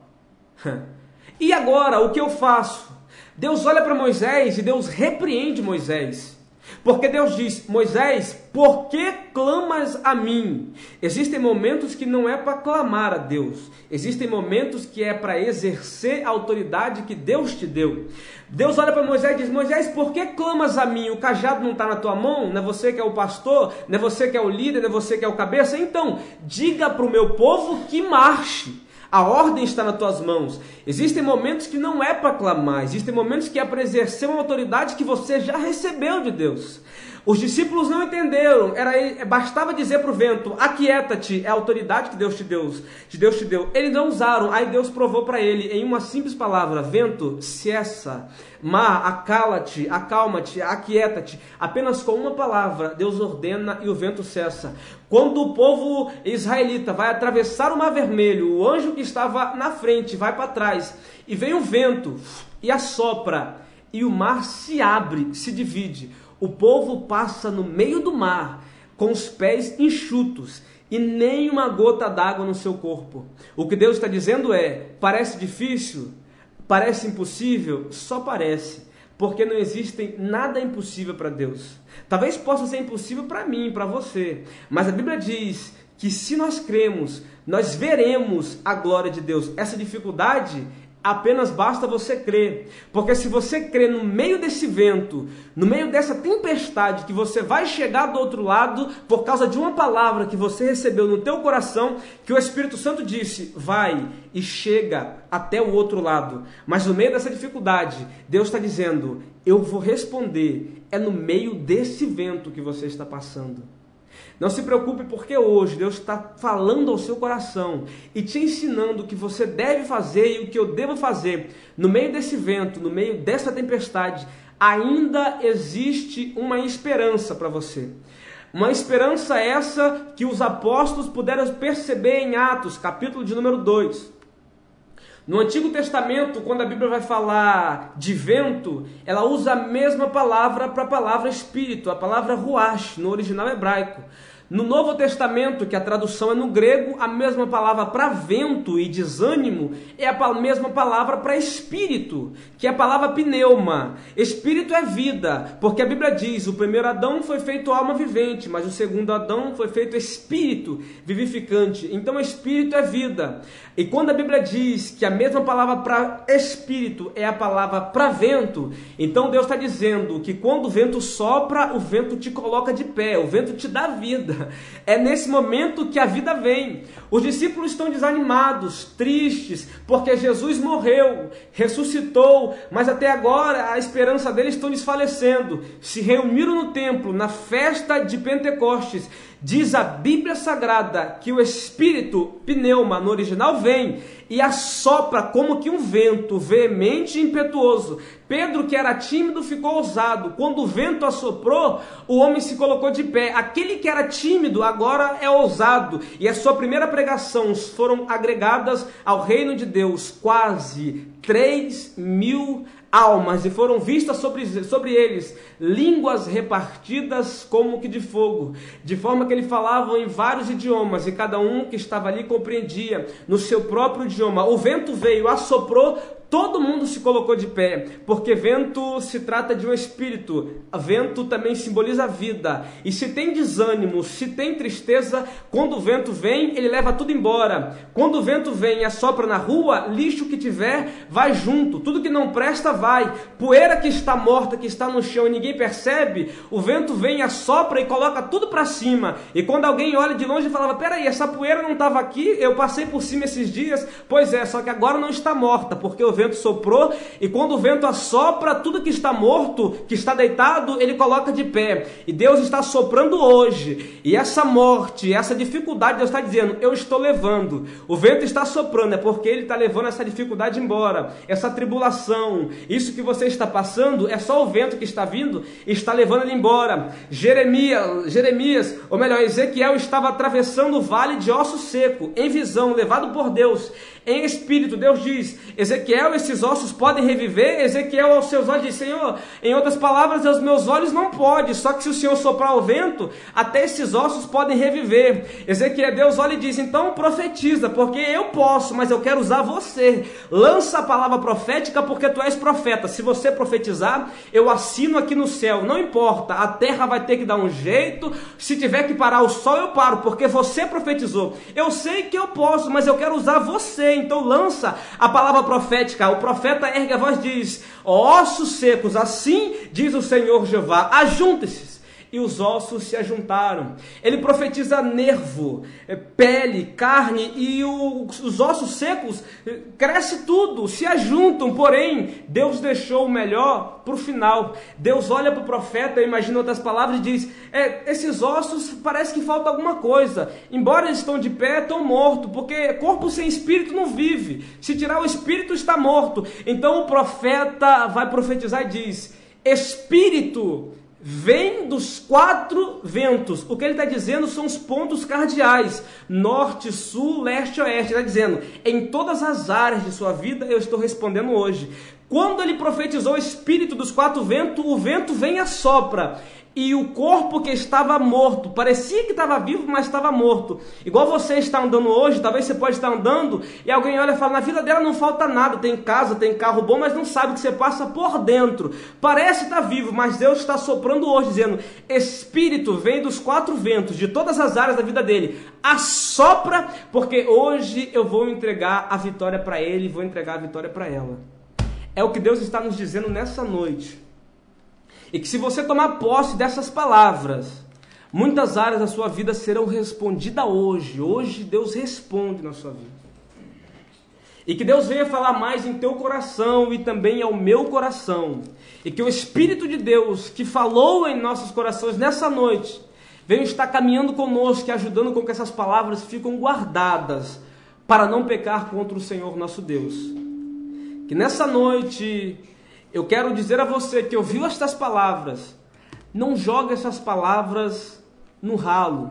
e agora o que eu faço? Deus olha para Moisés e Deus repreende Moisés. Porque Deus diz, Moisés, por que clamas a mim? Existem momentos que não é para clamar a Deus. Existem momentos que é para exercer a autoridade que Deus te deu. Deus olha para Moisés e diz: Moisés, por que clamas a mim? O cajado não está na tua mão? Não é você que é o pastor? Não é você que é o líder? Não é você que é o cabeça? Então, diga para o meu povo que marche. A ordem está nas tuas mãos. Existem momentos que não é para clamar. Existem momentos que é para exercer uma autoridade que você já recebeu de Deus. Os discípulos não entenderam. Bastava dizer para o vento: aquieta-te, é a autoridade que Deus te deu. Eles não usaram. Aí Deus provou para ele em uma simples palavra: vento, cessa. Mar, acala-te, acalma-te, aquieta-te. Apenas com uma palavra Deus ordena e o vento cessa. Quando o povo israelita vai atravessar o Mar Vermelho, o anjo que estava na frente vai para trás e vem o vento e assopra e o mar se abre, se divide. O povo passa no meio do mar com os pés enxutos e nem uma gota d'água no seu corpo. O que Deus está dizendo é: parece difícil, parece impossível, só parece, porque não existe nada impossível para Deus. Talvez possa ser impossível para mim, para você, mas a Bíblia diz que se nós cremos, nós veremos a glória de Deus. Essa dificuldade apenas basta você crer, porque se você crer no meio desse vento, no meio dessa tempestade, que você vai chegar do outro lado por causa de uma palavra que você recebeu no teu coração, que o Espírito Santo disse: vai e chega até o outro lado. Mas no meio dessa dificuldade, Deus está dizendo: eu vou responder. É no meio desse vento que você está passando. Não se preocupe, porque hoje Deus está falando ao seu coração e te ensinando o que você deve fazer e o que eu devo fazer. No meio desse vento, no meio dessa tempestade, ainda existe uma esperança para você. Uma esperança essa que os apóstolos puderam perceber em Atos, capítulo de número 2. No Antigo Testamento, quando a Bíblia vai falar de vento, ela usa a mesma palavra para a palavra espírito, a palavra ruach, no original hebraico. No Novo Testamento, que a tradução é no grego, a mesma palavra para vento e desânimo é a mesma palavra para espírito, que é a palavra pneuma. Espírito é vida, porque a Bíblia diz: o primeiro Adão foi feito alma vivente, mas o segundo Adão foi feito espírito vivificante. Então espírito é vida. E quando a Bíblia diz que a mesma palavra para espírito é a palavra para vento, então Deus está dizendo que quando o vento sopra, o vento te coloca de pé, o vento te dá vida. É nesse momento que a vida vem. Os discípulos estão desanimados, tristes, porque Jesus morreu, ressuscitou, mas até agora a esperança deles está desfalecendo. Se reuniram no templo, na festa de Pentecostes. Diz a Bíblia Sagrada que o Espírito, pneuma, no original, vem e assopra como que um vento veemente e impetuoso. Pedro, que era tímido, ficou ousado. Quando o vento assoprou, o homem se colocou de pé. Aquele que era tímido agora é ousado. E a sua primeira pregação foram agregadas ao reino de Deus quase 3.000 almas, e foram vistas sobre eles línguas repartidas como que de fogo, de forma que eles falavam em vários idiomas, e cada um que estava ali compreendia no seu próprio idioma. O vento veio, assoprou, todo mundo se colocou de pé, porque vento se trata de um espírito, vento também simboliza a vida, e se tem desânimo, se tem tristeza, quando o vento vem, ele leva tudo embora. Quando o vento vem e assopra na rua, lixo que tiver, vai junto, tudo que não presta vai, poeira que está morta, que está no chão e ninguém percebe, o vento vem, assopra e coloca tudo para cima, e quando alguém olha de longe e falava: peraí, essa poeira não estava aqui, eu passei por cima esses dias, pois é, só que agora não está morta, porque o vento soprou, e quando o vento assopra, tudo que está morto, que está deitado, ele coloca de pé, e Deus está soprando hoje, e essa morte, essa dificuldade, Deus está dizendo: eu estou levando, o vento está soprando, é porque ele está levando essa dificuldade embora, essa tribulação, isso que você está passando, é só o vento que está vindo, e está levando ele embora. Jeremias, ou melhor, Ezequiel estava atravessando o vale de osso seco, em visão, levado por Deus. em espírito. Deus diz, Ezequiel, esses ossos podem reviver? Ezequiel aos seus olhos diz, Senhor, em outras palavras, aos meus olhos não pode, só que se o Senhor soprar o vento, até esses ossos podem reviver. Ezequiel, Deus olha e diz, então profetiza, porque eu posso, mas eu quero usar você. Lança a palavra profética, porque tu és profeta. Se você profetizar, eu assino aqui no céu, não importa, a terra vai ter que dar um jeito, se tiver que parar o sol, eu paro, porque você profetizou. Eu sei que eu posso, mas eu quero usar você, então lança a palavra profética. O profeta ergue a voz e diz, ossos secos, assim diz o Senhor Jeová, ajuntem-se. E os ossos se ajuntaram. Ele profetiza nervo, pele, carne, e os ossos secos, cresce tudo, se ajuntam. Porém, Deus deixou o melhor para o final. Deus olha para o profeta, imagina outras palavras, e diz, esses ossos parece que falta alguma coisa. Embora eles estão de pé, estão mortos, porque corpo sem espírito não vive. Se tirar o espírito, está morto. Então o profeta vai profetizar e diz, espírito vem dos 4 ventos. O que ele está dizendo são os pontos cardeais, norte, sul, leste e oeste. Ele está dizendo, em todas as áreas de sua vida eu estou respondendo hoje. Quando ele profetizou o espírito dos 4 ventos, o vento vem e assopra. E o corpo que estava morto, parecia que estava vivo, mas estava morto. Igual você está andando hoje, talvez você pode estar andando e alguém olha e fala, na vida dela não falta nada, tem casa, tem carro bom, mas não sabe o que você passa por dentro. Parece estar vivo, mas Deus está soprando hoje, dizendo, espírito vem dos 4 ventos, de todas as áreas da vida dele. Assopra, porque hoje eu vou entregar a vitória para ele, vou entregar a vitória para ela. É o que Deus está nos dizendo nessa noite. E que se você tomar posse dessas palavras, muitas áreas da sua vida serão respondidas hoje. Hoje Deus responde na sua vida. E que Deus venha falar mais em teu coração e também ao meu coração. E que o Espírito de Deus que falou em nossos corações nessa noite, venha estar caminhando conosco e ajudando com que essas palavras fiquem guardadas para não pecar contra o Senhor nosso Deus. Que nessa noite eu quero dizer a você que ouviu estas palavras, não joga essas palavras no ralo.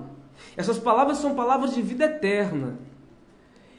Essas palavras são palavras de vida eterna.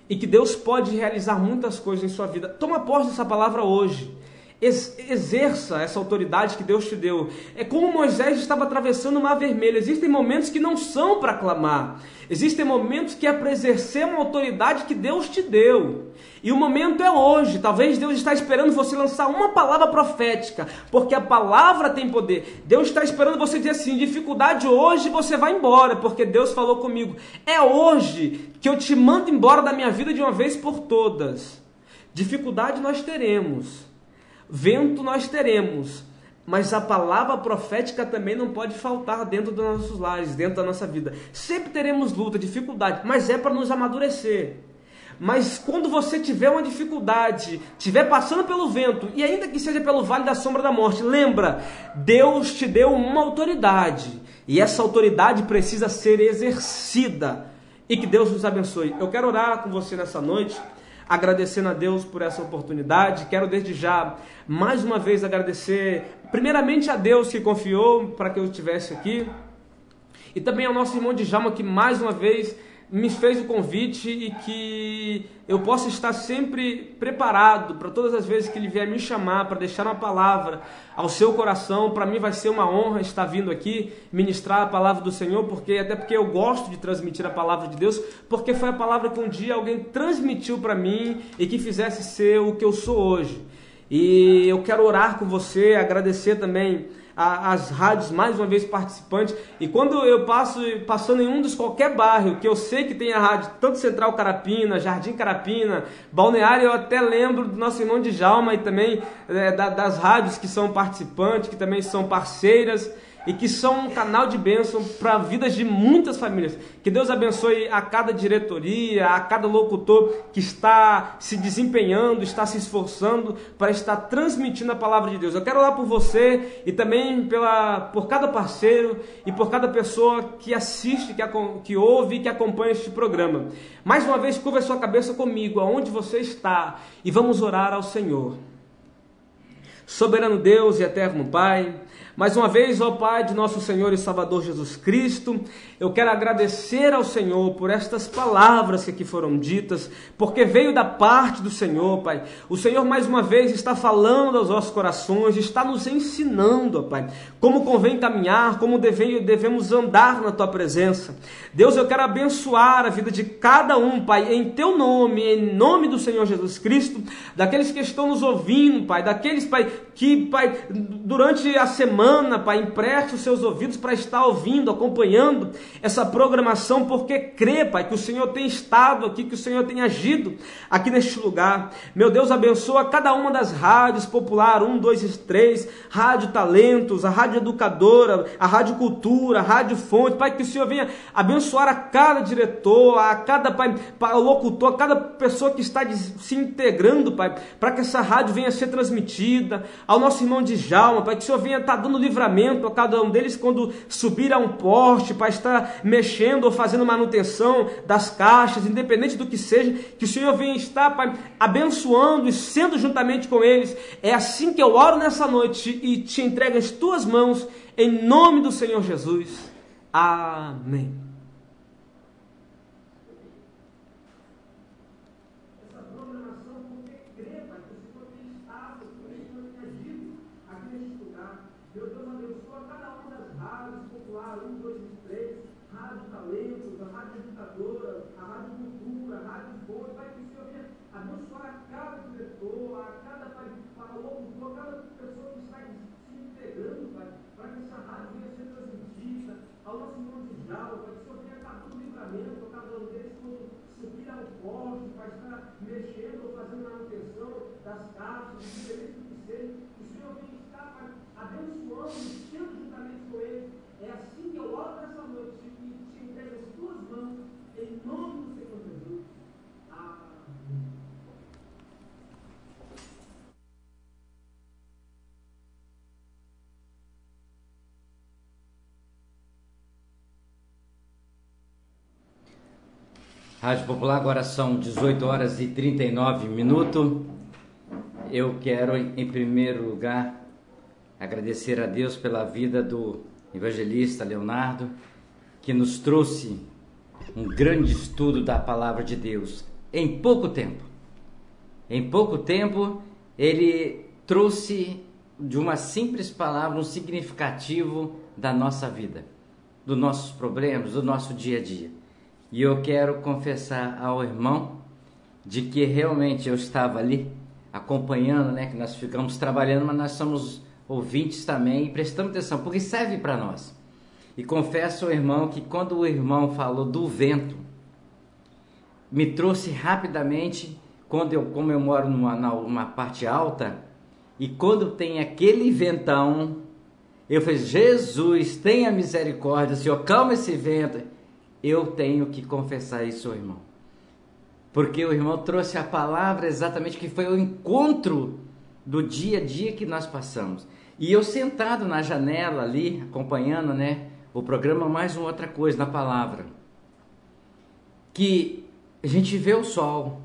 E que Deus pode realizar muitas coisas em sua vida. Toma posse dessa palavra hoje. Exerça essa autoridade que Deus te deu. É como Moisés estava atravessando o Mar Vermelho. Existem momentos que não são para clamar. Existem momentos que é para exercer uma autoridade que Deus te deu. E o momento é hoje. Talvez Deus está esperando você lançar uma palavra profética, porque a palavra tem poder. Deus está esperando você dizer assim, dificuldade hoje, você vai embora, porque Deus falou comigo. É hoje que eu te mando embora da minha vida de uma vez por todas. Dificuldade nós teremos. Vento nós teremos, mas a palavra profética também não pode faltar dentro dos nossos lares, dentro da nossa vida. Sempre teremos luta, dificuldade, mas é para nos amadurecer. Mas quando você tiver uma dificuldade, estiver passando pelo vento, e ainda que seja pelo vale da sombra da morte, lembra, Deus te deu uma autoridade, e essa autoridade precisa ser exercida, e que Deus nos abençoe. Eu quero orar com você nessa noite, agradecendo a Deus por essa oportunidade. Quero desde já, mais uma vez, agradecer primeiramente a Deus que confiou para que eu estivesse aqui, e também ao nosso irmão Djalma, que mais uma vez me fez o convite, e que eu possa estar sempre preparado para todas as vezes que ele vier me chamar para deixar uma palavra ao seu coração. Para mim vai ser uma honra estar vindo aqui ministrar a palavra do Senhor, até porque eu gosto de transmitir a palavra de Deus, porque foi a palavra que um dia alguém transmitiu para mim e que fizesse ser o que eu sou hoje. E eu quero orar com você, agradecer também as rádios, mais uma vez participantes. E quando eu passando em qualquer bairro, que eu sei que tem a rádio, tanto Central Carapina, Jardim Carapina, Balneário, eu até lembro do nosso irmão Djalma, e também das rádios que são participantes, que também são parceiras, e que são um canal de bênção para vidas de muitas famílias. Que Deus abençoe a cada diretoria, a cada locutor que está se desempenhando, está se esforçando para estar transmitindo a palavra de Deus. Eu quero orar por você e também por cada parceiro e por cada pessoa que assiste, que ouve e que acompanha este programa. Mais uma vez, curva a sua cabeça comigo, aonde você está, e vamos orar ao Senhor. Soberano Deus e eterno Pai, Mais uma vez, ó Pai de nosso Senhor e Salvador Jesus Cristo, eu quero agradecer ao Senhor por estas palavras que aqui foram ditas, porque veio da parte do Senhor, Pai. O Senhor mais uma vez está falando aos nossos corações, está nos ensinando, ó Pai, como convém caminhar, como devemos andar na Tua presença. Deus, eu quero abençoar a vida de cada um, Pai, em Teu nome, em nome do Senhor Jesus Cristo, daqueles que estão nos ouvindo, Pai, daqueles, Pai, que, Pai, durante a semana, Pai, empreste os seus ouvidos para estar ouvindo, acompanhando essa programação, porque crê, Pai, que o Senhor tem estado aqui, que o Senhor tem agido aqui neste lugar. Meu Deus, abençoa cada uma das rádios popular, 1, 2 e 3, Rádio Talentos, a Rádio Educadora, a Rádio Cultura, a Rádio Fonte, Pai, que o Senhor venha abençoar a cada diretor, a cada, Pai, locutor, a cada pessoa que está se integrando, Pai, para que essa rádio venha a ser transmitida, ao nosso irmão Djalma, Pai, que o Senhor venha estar dando livramento a cada um deles quando subir a um poste, para estar mexendo ou fazendo manutenção das caixas, independente do que seja, que o Senhor venha estar, Pai, abençoando e sendo juntamente com eles. É assim que eu oro nessa noite e te entrego as tuas mãos, em nome do Senhor Jesus. Amém. Rádio Popular, agora são 18 horas e 39 minutos. Eu quero, em primeiro lugar, agradecer a Deus pela vida do evangelista Leonardo, que nos trouxe um grande estudo da Palavra de Deus em pouco tempo. Em pouco tempo, ele trouxe de uma simples palavra um significativo da nossa vida, dos nossos problemas, do nosso dia a dia. E eu quero confessar ao irmão de que realmente eu estava ali acompanhando, né, que nós ficamos trabalhando, mas nós somos ouvintes também e prestamos atenção, porque serve para nós. E confesso ao irmão que quando o irmão falou do vento, me trouxe rapidamente, como eu moro numa parte alta, e quando tem aquele ventão, eu falei, Jesus, tenha misericórdia, Senhor, calma esse vento. Eu tenho que confessar isso ao irmão, porque o irmão trouxe a palavra exatamente que foi o encontro do dia a dia que nós passamos. E eu sentado na janela ali, acompanhando, né, o programa, mais uma outra coisa na palavra, que a gente vê o sol,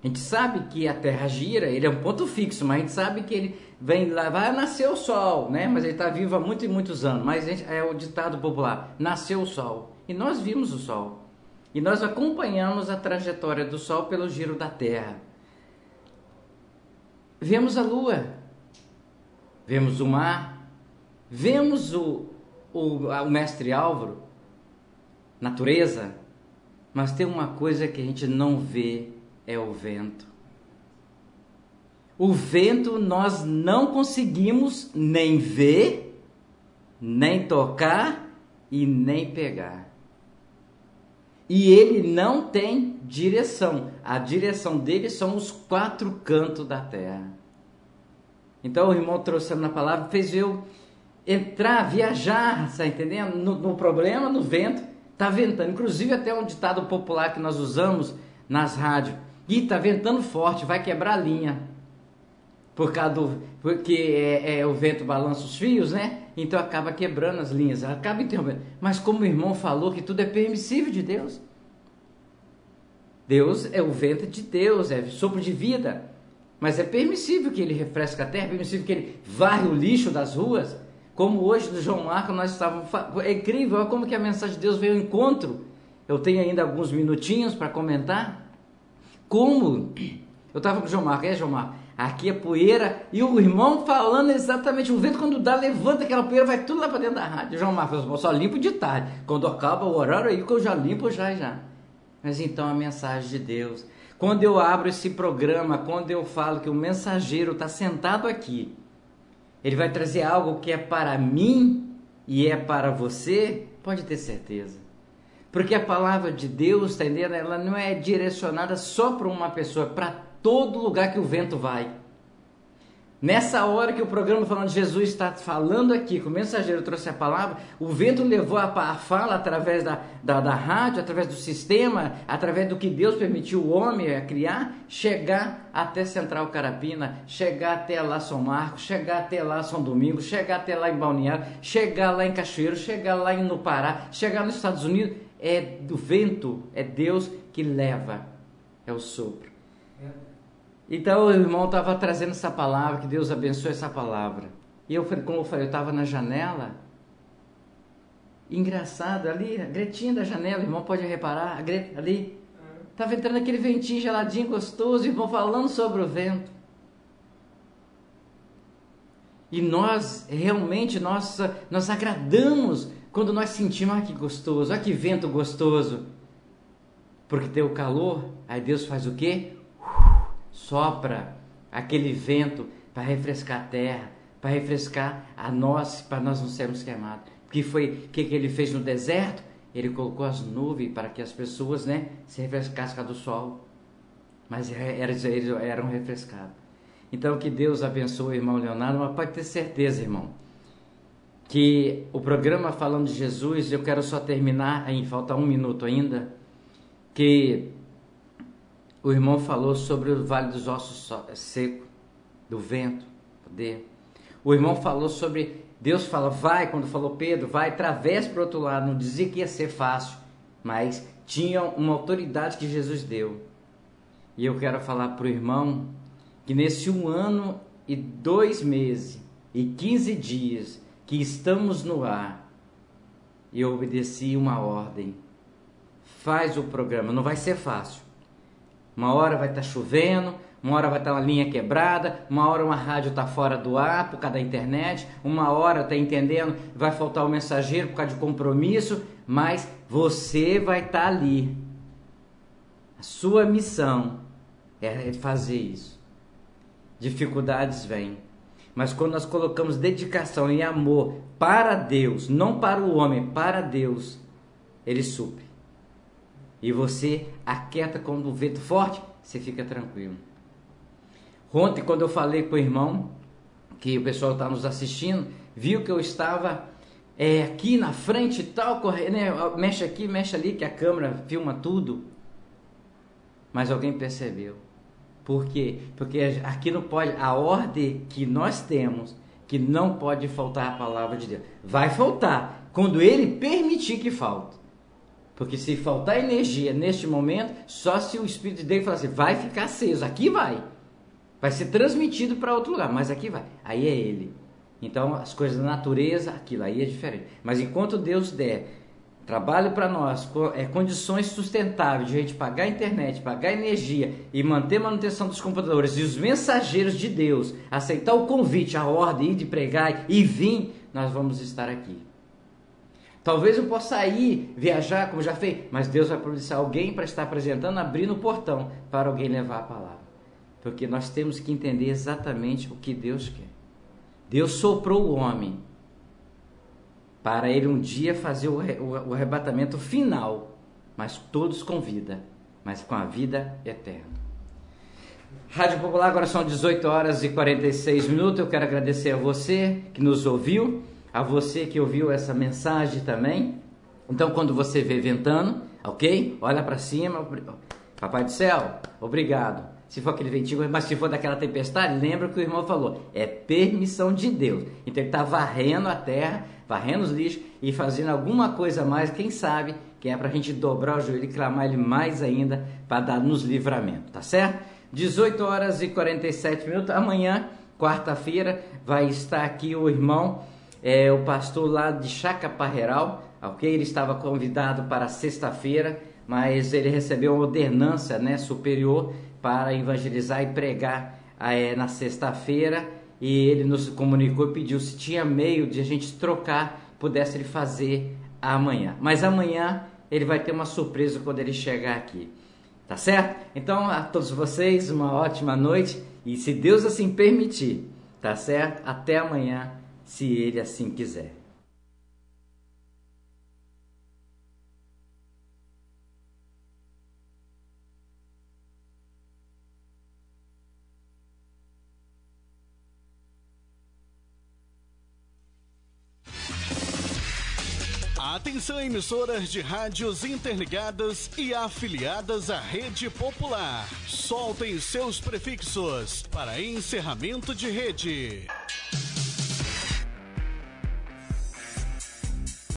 a gente sabe que a terra gira, ele é um ponto fixo, mas a gente sabe que ele vem lá, vai nascer o sol, né? Mas ele está vivo há muitos e muitos anos, mas é o ditado popular, nasceu o sol, e nós vimos o sol, e nós acompanhamos a trajetória do sol pelo giro da terra, vemos a lua, vemos o mar, vemos o mestre Álvaro, natureza, mas tem uma coisa que a gente não vê, é o vento. O vento nós não conseguimos nem ver, nem tocar e nem pegar. E ele não tem direção. A direção dele são os 4 cantos da terra. Então o irmão trouxe na palavra, fez eu entrar, viajar, está entendendo? No problema, no vento, está ventando. Inclusive até um ditado popular que nós usamos nas rádios. E está ventando forte, vai quebrar a linha. Porque o vento balança os fios, né? Então acaba quebrando as linhas, acaba interrompendo. Mas como o irmão falou que tudo é permissível de Deus. Deus é o vento de Deus, é sopro de vida. Mas é permissível que ele refresque a terra, é permissível que ele varre o lixo das ruas, como hoje do João Marcos nós estávamos... É incrível, olha como que a mensagem de Deus veio ao encontro. Eu tenho ainda alguns minutinhos para comentar. Como? Eu estava com o João Marcos, João Marcos, aqui é poeira, e o irmão falando exatamente, o vento quando dá, levanta aquela poeira, vai tudo lá para dentro da rádio. João Marcos, eu só limpo de tarde, quando acaba o horário aí que eu já limpo já. Mas então a mensagem de Deus, quando eu abro esse programa, quando eu falo que o mensageiro está sentado aqui, ele vai trazer algo que é para mim e é para você, pode ter certeza. Porque a palavra de Deus, tá entendendo? Ela não é direcionada só para uma pessoa, para todo lugar que o vento vai. Nessa hora que o programa falando de Jesus está falando aqui, que o mensageiro trouxe a palavra, o vento levou a fala através da rádio, através do sistema, através do que Deus permitiu o homem a criar, chegar até Central Carapina, chegar até lá São Marcos, chegar até lá São Domingos, chegar até lá em Balneário, chegar lá em Cachoeiro, chegar lá no Pará, chegar nos Estados Unidos. É do vento, é Deus que leva, é o sopro. Então o irmão estava trazendo essa palavra, que Deus abençoe essa palavra. E eu, como eu falei, eu estava na janela. Engraçado, ali, a gretinha da janela, o irmão pode reparar, a greta ali. Estava entrando aquele ventinho geladinho, gostoso, o irmão falando sobre o vento. E nós, realmente, nós agradamos quando nós sentimos, olha que gostoso, olha que vento gostoso. Porque tem o calor, aí Deus faz o quê? Sopra aquele vento para refrescar a terra, para refrescar a nós, para nós não sermos queimados. Que ele fez no deserto? Ele colocou as nuvens para que as pessoas, se refrescassem do sol. Mas eles eram refrescados. Então que Deus abençoe o irmão Leonardo, mas pode ter certeza, irmão, que o programa falando de Jesus, eu quero só terminar, falta 1 minuto ainda, que o irmão falou sobre o Vale dos Ossos Seco, do vento, poder. O irmão falou sobre, Deus fala, vai, quando falou Pedro, vai, atravessa para o outro lado, não dizia que ia ser fácil, mas tinha uma autoridade que Jesus deu. E eu quero falar para o irmão, que nesse 1 ano e 2 meses, e 15 dias, que estamos no ar, eu obedeci uma ordem, faz o programa, não vai ser fácil. Uma hora vai estar chovendo, uma hora vai estar uma linha quebrada, uma hora uma rádio está fora do ar por causa da internet, uma hora, está entendendo, vai faltar o mensageiro por causa de compromisso, mas você vai estar ali. A sua missão é fazer isso. Dificuldades vêm, mas quando nós colocamos dedicação e amor para Deus, não para o homem, para Deus, Ele supre. E você aquieta quando o vento forte, você fica tranquilo. Ontem, quando eu falei com o irmão, que o pessoal está nos assistindo, viu que eu estava aqui na frente e tal, mexe aqui, mexe ali, que a câmera filma tudo. Mas alguém percebeu. Por quê? Porque aqui não pode, a ordem que nós temos, que não pode faltar a palavra de Deus. Vai faltar, quando Ele permitir que falte. Porque se faltar energia neste momento, só se o Espírito dele falar assim, vai ficar aceso, aqui vai ser transmitido para outro lugar, mas aqui vai, aí é Ele. Então as coisas da natureza, aquilo aí é diferente. Mas enquanto Deus der trabalho para nós, condições sustentáveis de a gente pagar a internet, pagar a energia e manter a manutenção dos computadores, e os mensageiros de Deus aceitar o convite, a ordem de pregar e vir, nós vamos estar aqui. Talvez eu possa ir, viajar, como já fez, mas Deus vai providenciar alguém para estar apresentando, abrindo o portão para alguém levar a palavra. Porque nós temos que entender exatamente o que Deus quer. Deus soprou o homem para ele um dia fazer o arrebatamento final, mas todos com vida, mas com a vida eterna. Rádio Popular, agora são 18 horas e 46 minutos. Eu quero agradecer a você que nos ouviu, a você que ouviu essa mensagem também. Então, quando você vê ventando, ok? Olha para cima, Papai do Céu, obrigado. Se for aquele ventinho, mas se for daquela tempestade, lembra que o irmão falou, é permissão de Deus. Então ele está varrendo a terra, varrendo os lixos e fazendo alguma coisa a mais, quem sabe, que é para a gente dobrar o joelho e clamar Ele mais ainda para dar nos livramento, tá certo? 18 horas e 47 minutos. Amanhã, quarta-feira, vai estar aqui o irmão, o pastor lá de Chacaparreral, ok? Ele estava convidado para sexta-feira, mas ele recebeu uma ordenança, né, superior para evangelizar e pregar na sexta-feira, e ele nos comunicou e pediu se tinha meio de a gente trocar, pudesse ele fazer amanhã. Mas amanhã ele vai ter uma surpresa quando ele chegar aqui. Tá certo? Então, a todos vocês, uma ótima noite. E se Deus assim permitir, tá certo? Até amanhã, se Ele assim quiser. Atenção, emissoras de rádios interligadas e afiliadas à Rede Popular. Soltem seus prefixos para encerramento de rede.